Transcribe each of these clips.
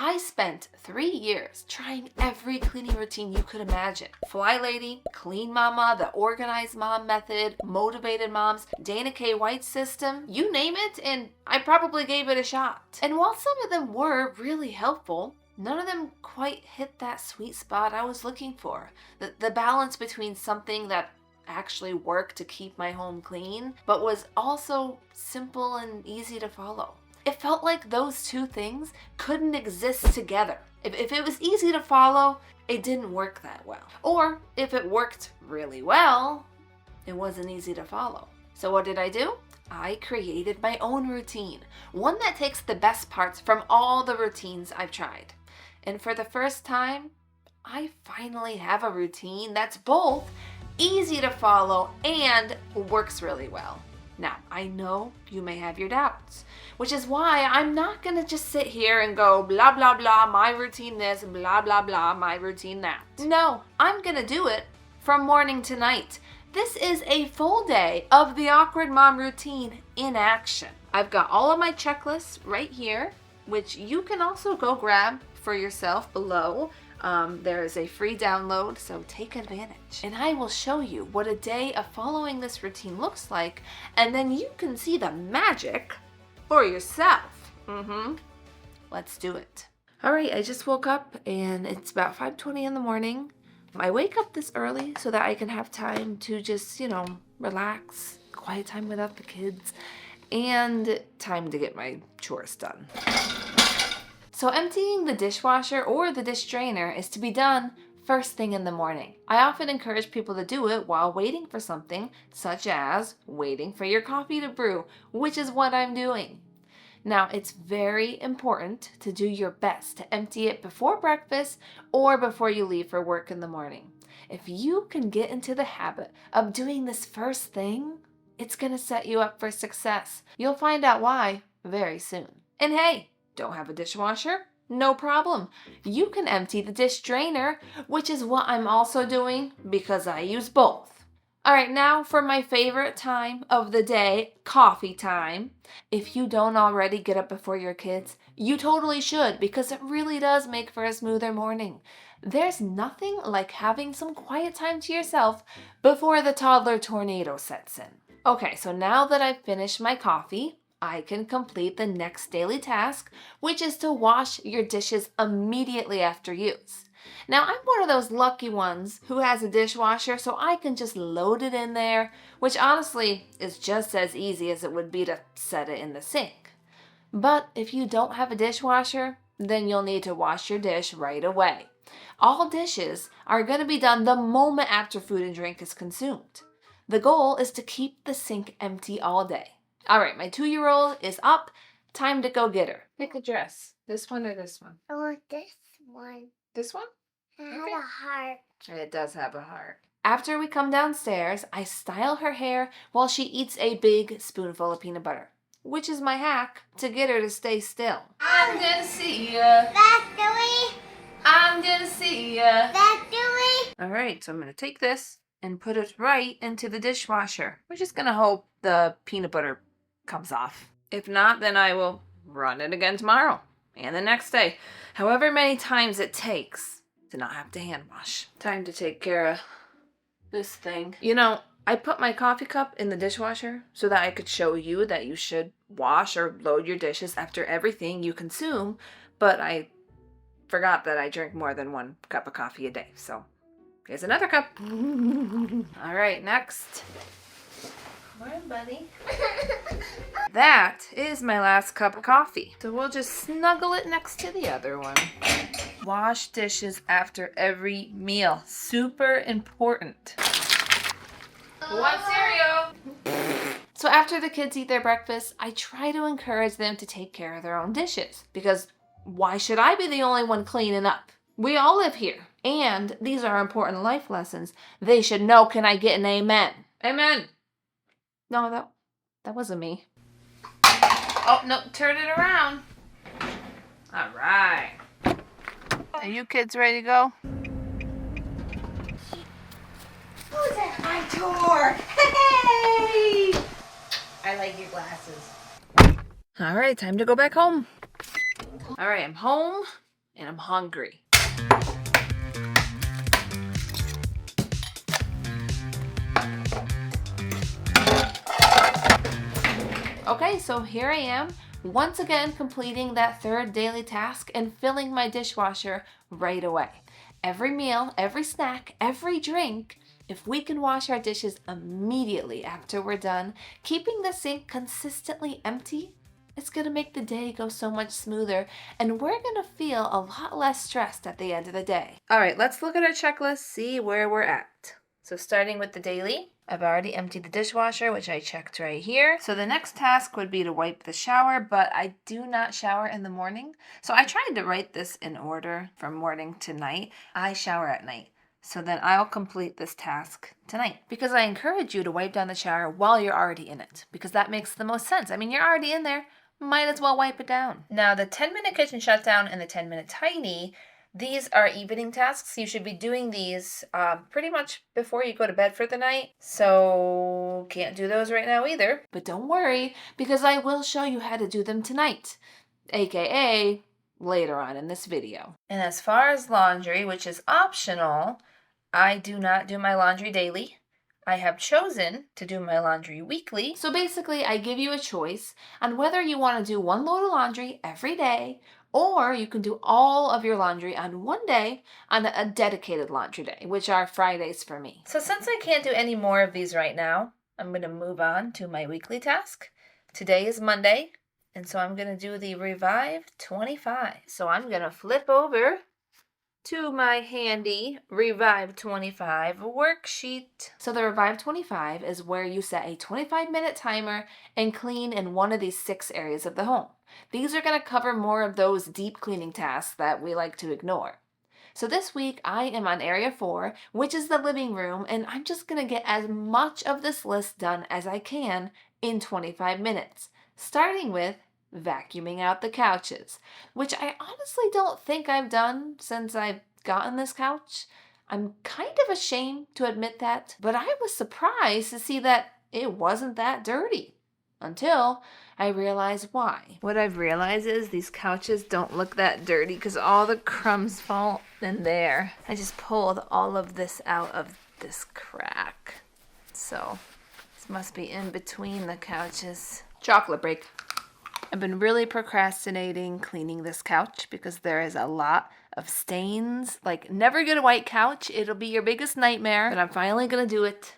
I spent 3 years trying every cleaning routine you could imagine. Fly Lady, Clean Mama, the Organized Mom Method, Motivated Moms, Dana K. White's system, you name it, and I probably gave it a shot. And while some of them were really helpful, none of them quite hit that sweet spot I was looking for. The balance between something that actually worked to keep my home clean, but was also simple and easy to follow. It felt like those two things couldn't exist together. If it was easy to follow, it didn't work that well. Or if it worked really well, it wasn't easy to follow. So what did I do? I created my own routine, one that takes the best parts from all the routines I've tried. And for the first time, I finally have a routine that's both easy to follow and works really well. Now, I know you may have your doubts, which is why I'm not going to just sit here and go blah, blah, blah, my routine this, blah, blah, blah, my routine that. No, I'm going to do it from morning to night. This is a full day of the Awkward Mom routine in action. I've got all of my checklists right here, which you can also go grab for yourself below. There is a free download, so take advantage. And I will show you what a day of following this routine looks like, and then you can see the magic for yourself. Let's do it. All right, I just woke up and it's about 5:20 in the morning. I wake up this early so that I can have time to just, relax, quiet time without the kids, and time to get my chores done. So emptying the dishwasher or the dish drainer is to be done first thing in the morning. I often encourage people to do it while waiting for something, such as waiting for your coffee to brew, which is what I'm doing. Now, it's very important to do your best to empty it before breakfast or before you leave for work in the morning. If you can get into the habit of doing this first thing, it's going to set you up for success. You'll find out why very soon. And hey, don't have a dishwasher? No problem. You can empty the dish drainer, which is what I'm also doing because I use both. All right, now for my favorite time of the day, coffee time. If you don't already get up before your kids, you totally should because it really does make for a smoother morning. There's nothing like having some quiet time to yourself before the toddler tornado sets in. Okay, so now that I've finished my coffee, I can complete the next daily task, which is to wash your dishes immediately after use. Now, I'm one of those lucky ones who has a dishwasher, so I can just load it in there, which honestly is just as easy as it would be to set it in the sink. But if you don't have a dishwasher, then you'll need to wash your dish right away. All dishes are going to be done the moment after food and drink is consumed. The goal is to keep the sink empty all day. All right, my 2-year-old is up. Time to go get her. Pick a dress. This one or this one? I want this one. This one? It has a heart. It does have a heart. After we come downstairs, I style her hair while she eats a big spoonful of peanut butter, which is my hack to get her to stay still. I'm gonna see ya. That's Dewey. I'm gonna see ya. That's Dewey. All right, so I'm gonna take this and put it right into the dishwasher. We're just gonna hope the peanut butter comes off. If not, then I will run it again tomorrow and the next day. However many times it takes to not have to hand wash. Time to take care of this thing. I put my coffee cup in the dishwasher so that I could show you that you should wash or load your dishes after everything you consume, but I forgot that I drink more than 1 cup of coffee a day, so here's another cup. All right, next. Come on, buddy. That is my last cup of coffee. So we'll just snuggle it next to the other one. Wash dishes after every meal. Super important. Who wants cereal? So after the kids eat their breakfast, I try to encourage them to take care of their own dishes. Because why should I be the only one cleaning up? We all live here. And these are important life lessons. They should know. Can I get an amen? Amen. No, that wasn't me. Oh, no, turn it around. All right. Are you kids ready to go? Who's at my door? Hey! I like your glasses. All right, time to go back home. All right, I'm home. and I'm hungry. Okay, so here I am, once again completing that third daily task and filling my dishwasher right away. Every meal, every snack, every drink, if we can wash our dishes immediately after we're done, keeping the sink consistently empty, it's gonna make the day go so much smoother, and we're gonna feel a lot less stressed at the end of the day. All right, let's look at our checklist, see where we're at. So starting with the daily, I've already emptied the dishwasher, which I checked right here. So the next task would be to wipe the shower, but I do not shower in the morning. So I tried to write this in order from morning to night. I shower at night. So then I'll complete this task tonight, because I encourage you to wipe down the shower while you're already in it, because that makes the most sense. I mean, you're already in there, might as well wipe it down. Now the 10-minute kitchen shutdown and the 10-minute tidy, these are evening tasks. You should be doing these pretty much before you go to bed for the night. So can't do those right now either. But don't worry, because I will show you how to do them tonight, aka later on in this video. And as far as laundry, which is optional, I do not do my laundry daily. I have chosen to do my laundry weekly. So basically, I give you a choice on whether you want to do one load of laundry every day, or you can do all of your laundry on one day on a dedicated laundry day, which are Fridays for me. So since I can't do any more of these right now, I'm going to move on to my weekly task. Today is Monday, and so I'm going to do the Revive 25. So I'm going to flip over to my handy Revive 25 worksheet. So the Revive 25 is where you set a 25-minute timer and clean in one of these 6 areas of the home. These are going to cover more of those deep cleaning tasks that we like to ignore. So this week I am on area 4, which is the living room, and I'm just going to get as much of this list done as I can in 25 minutes, starting with vacuuming out the couches, which I honestly don't think I've done since I've gotten this couch. I'm kind of ashamed to admit that, but I was surprised to see that it wasn't that dirty until I realized why. What I've realized is these couches don't look that dirty because all the crumbs fall in there. I just pulled all of this out of this crack. So this must be in between the couches. Chocolate break. I've been really procrastinating cleaning this couch because there is a lot of stains. Like, never get a white couch. It'll be your biggest nightmare, but I'm finally going to do it.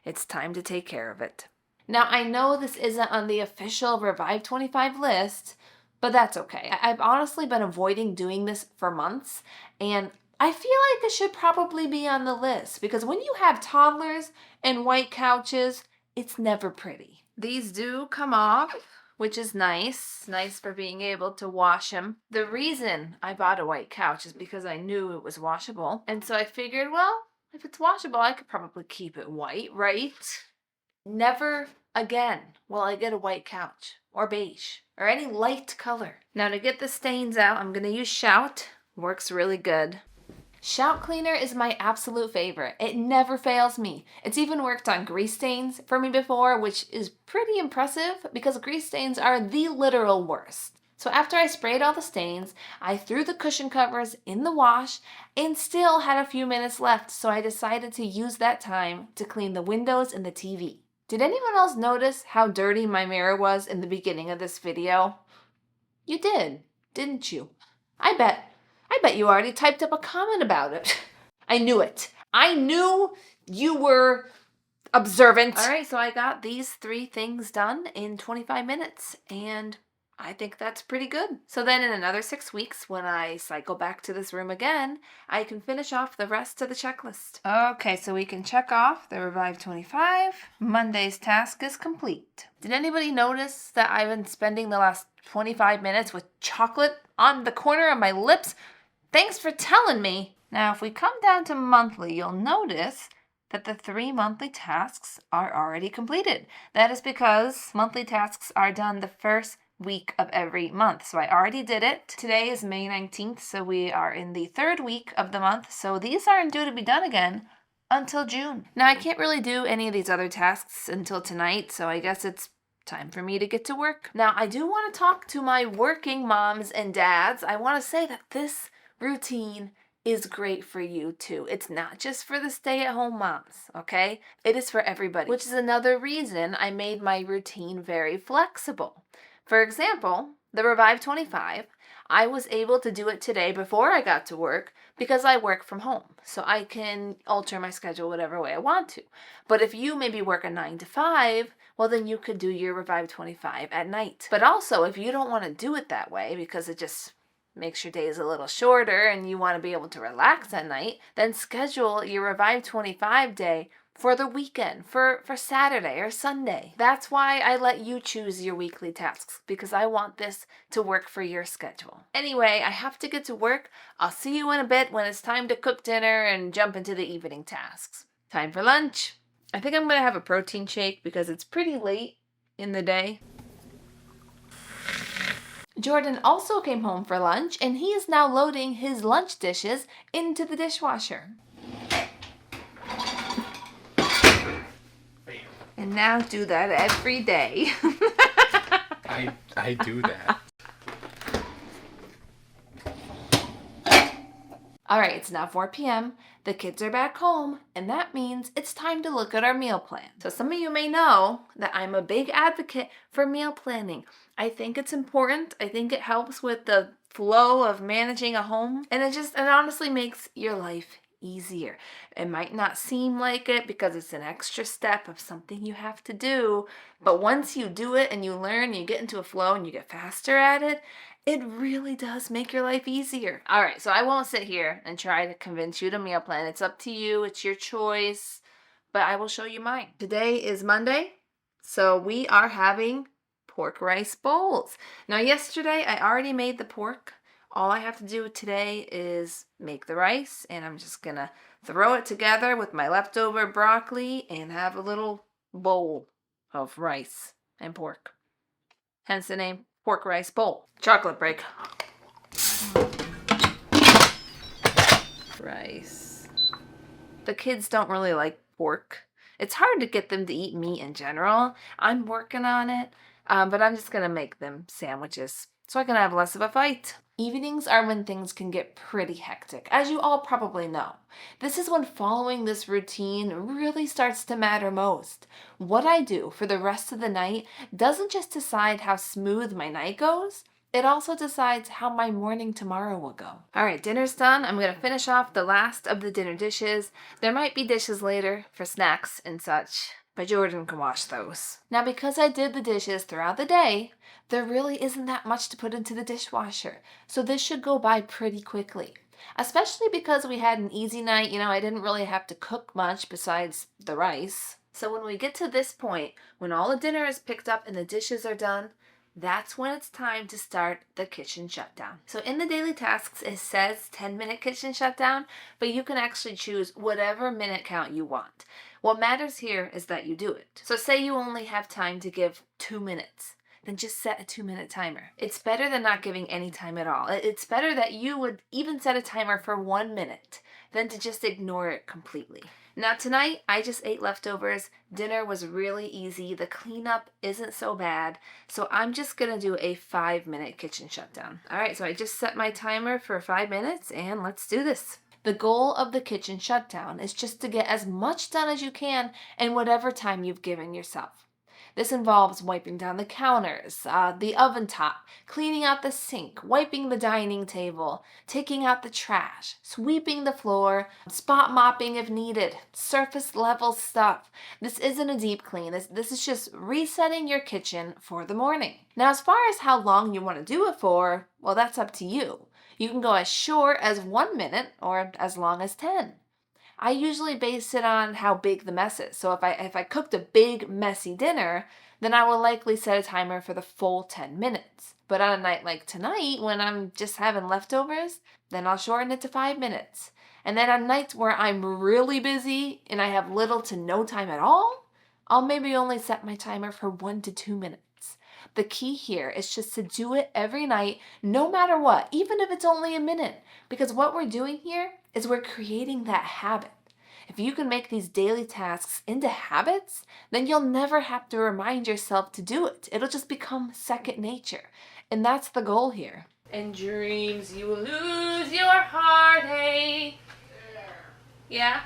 It's time to take care of it. Now, I know this isn't on the official Revive 25 list, but that's okay. I've honestly been avoiding doing this for months, and I feel like it should probably be on the list because when you have toddlers and white couches, it's never pretty. These do come off, which is nice. Nice for being able to wash them. The reason I bought a white couch is because I knew it was washable. And so I figured, well, if it's washable, I could probably keep it white, right? Never again will I get a white couch or beige or any light color. Now to get the stains out, I'm going to use Shout. Works really good. Shout Cleaner is my absolute favorite. It never fails me. It's even worked on grease stains for me before, which is pretty impressive because grease stains are the literal worst. So after I sprayed all the stains, I threw the cushion covers in the wash and still had a few minutes left, so I decided to use that time to clean the windows and the TV. Did anyone else notice how dirty my mirror was in the beginning of this video? You did, didn't you? I bet you already typed up a comment about it. I knew it. I knew you were observant. All right, so I got these 3 things done in 25 minutes, and I think that's pretty good. So then in another 6 weeks, when I cycle back to this room again, I can finish off the rest of the checklist. Okay, so we can check off the Revive 25. Monday's task is complete. Did anybody notice that I've been spending the last 25 minutes with chocolate on the corner of my lips? Thanks for telling me. Now, if we come down to monthly, you'll notice that the 3 monthly tasks are already completed. That is because monthly tasks are done the first week of every month. So I already did it. Today is May 19th, so we are in the 3rd week of the month. So these aren't due to be done again until June. Now, I can't really do any of these other tasks until tonight, so I guess it's time for me to get to work. Now, I do want to talk to my working moms and dads. I want to say that this routine is great for you too. It's not just for the stay-at-home moms, okay? It is for everybody, which is another reason I made my routine very flexible. For example, the Revive 25, I was able to do it today before I got to work because I work from home. So I can alter my schedule whatever way I want to. But if you maybe work a 9 to 5, well, then you could do your Revive 25 at night. But also, if you don't want to do it that way because it just makes your days a little shorter and you want to be able to relax at night, then schedule your Revive 25 day for the weekend, for Saturday or Sunday. That's why I let you choose your weekly tasks, because I want this to work for your schedule. Anyway, I have to get to work. I'll see you in a bit when it's time to cook dinner and jump into the evening tasks. Time for lunch. I think I'm going to have a protein shake because it's pretty late in the day. Jordan also came home for lunch, and he is now loading his lunch dishes into the dishwasher. And now do that every day. I do that. All right, it's now 4 p.m. The kids are back home, and that means it's time to look at our meal plan. So some of you may know that I'm a big advocate for meal planning. I think it's important. I think it helps with the flow of managing a home, and it honestly makes your life easier. It might not seem like it because it's an extra step of something you have to do, but once you do it and you learn, you get into a flow and you get faster at it, it really does make your life easier. All right, so I won't sit here and try to convince you to meal plan. It's up to you. It's your choice, but I will show you mine. Today is Monday, so we are having pork rice bowls. Now, yesterday I already made the pork. All I have to do today is make the rice, and I'm just gonna throw it together with my leftover broccoli and have a little bowl of rice and pork. Hence the name pork rice bowl. Chocolate break. Rice. The kids don't really like pork. It's hard to get them to eat meat in general. I'm working on it, but I'm just gonna make them sandwiches so I can have less of a fight. Evenings are when things can get pretty hectic, as you all probably know. This is when following this routine really starts to matter most. What I do for the rest of the night doesn't just decide how smooth my night goes, it also decides how my morning tomorrow will go. All right, dinner's done. I'm going to finish off the last of the dinner dishes. There might be dishes later for snacks and such, but Jordan can wash those. Now, because I did the dishes throughout the day, there really isn't that much to put into the dishwasher, so this should go by pretty quickly. Especially because we had an easy night, I didn't really have to cook much besides the rice. So when we get to this point, when all the dinner is picked up and the dishes are done, that's when it's time to start the kitchen shutdown. So in the daily tasks, it says 10-minute kitchen shutdown, but you can actually choose whatever minute count you want. What matters here is that you do it. So say you only have time to give 2 minutes. Then just set a 2-minute timer. It's better than not giving any time at all. It's better that you would even set a timer for 1 minute than to just ignore it completely. Now tonight, I just ate leftovers. Dinner was really easy. The cleanup isn't so bad. So I'm just gonna do a 5-minute kitchen shutdown. All right, so I just set my timer for 5 minutes and let's do this. The goal of the kitchen shutdown is just to get as much done as you can in whatever time you've given yourself. This involves wiping down the counters, the oven top, cleaning out the sink, wiping the dining table, taking out the trash, sweeping the floor, spot mopping if needed, surface level stuff. This isn't a deep clean. This is just resetting your kitchen for the morning. Now, as far as how long you want to do it for, well, that's up to you. You can go as short as 1 minute or as long as 10. I usually base it on how big the mess is. So if I cooked a big, messy dinner, then I will likely set a timer for the full 10 minutes. But on a night like tonight, when I'm just having leftovers, then I'll shorten it to 5 minutes. And then on nights where I'm really busy and I have little to no time at all, I'll maybe only set my timer for 1 to 2 minutes. The key here is just to do it every night, no matter what, even if it's only a minute. Because what we're doing here is we're creating that habit. If you can make these daily tasks into habits, then you'll never have to remind yourself to do it. It'll just become second nature. And that's the goal here. In dreams you will lose your heartache. Yeah?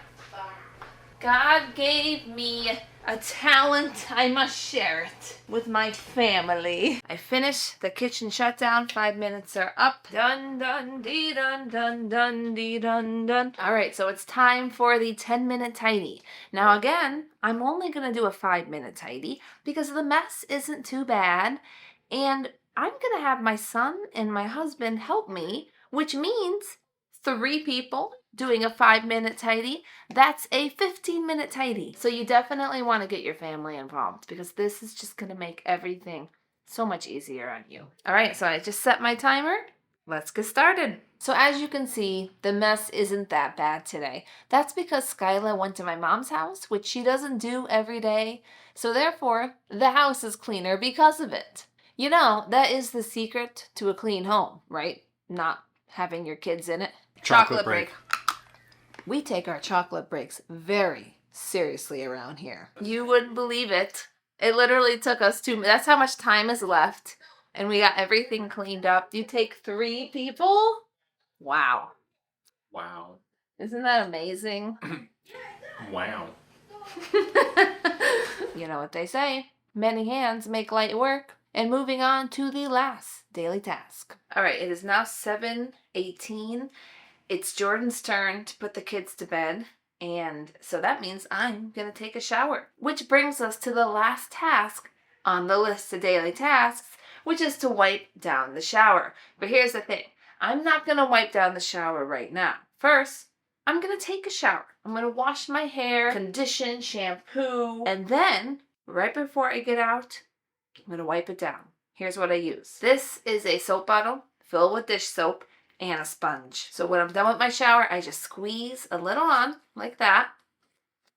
God gave me a talent, I must share it with my family. I finished the kitchen shutdown. 5 minutes are up. Dun dun dee dun dun dun dee dun dun. Alright, so it's time for the 10-minute tidy. Now again, I'm only gonna do a 5-minute tidy because the mess isn't too bad, and I'm gonna have my son and my husband help me, which means 3 people doing a 5-minute tidy. That's a 15-minute tidy. So you definitely want to get your family involved because this is just going to make everything so much easier on you. All right, so I just set my timer. Let's get started. So as you can see, the mess isn't that bad today. That's because Skyla went to my mom's house, which she doesn't do every day. So therefore, the house is cleaner because of it. You know, that is the secret to a clean home, right? Not having your kids in it. Chocolate break. We take our chocolate breaks very seriously around here. You wouldn't believe it. It literally took us 2 minutes. That's how much time is left. And we got everything cleaned up. You take 3 people? Wow. Wow. Isn't that amazing? Wow. You know what they say. Many hands make light work. And moving on to the last daily task. All right, it is now 7:18. It's Jordan's turn to put the kids to bed, and so that means I'm going to take a shower. Which brings us to the last task on the list of daily tasks, which is to wipe down the shower. But here's the thing. I'm not going to wipe down the shower right now. First, I'm going to take a shower. I'm going to wash my hair, condition, shampoo, and then, right before I get out, I'm going to wipe it down. Here's what I use. This is a soap bottle filled with dish soap and a sponge. So when I'm done with my shower, I just squeeze a little on like that,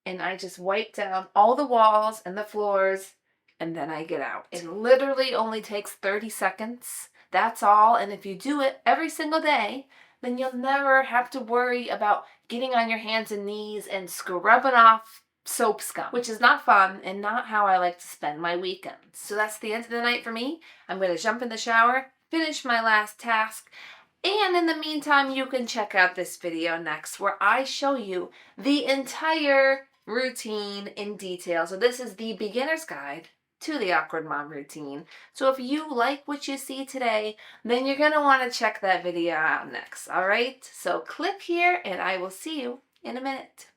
and I just wipe down all the walls and the floors, and then I get out. It literally only takes 30 seconds. That's all. And if you do it every single day, then you'll never have to worry about getting on your hands and knees and scrubbing off soap scum, which is not fun and not how I like to spend my weekends. So that's the end of the night for me. I'm going to jump in the shower, finish my last task, and in the meantime, you can check out this video next where I show you the entire routine in detail. So this is the beginner's guide to the Awkward Mom routine. So if you like what you see today, then you're going to want to check that video out next. All right? So click here and I will see you in a minute.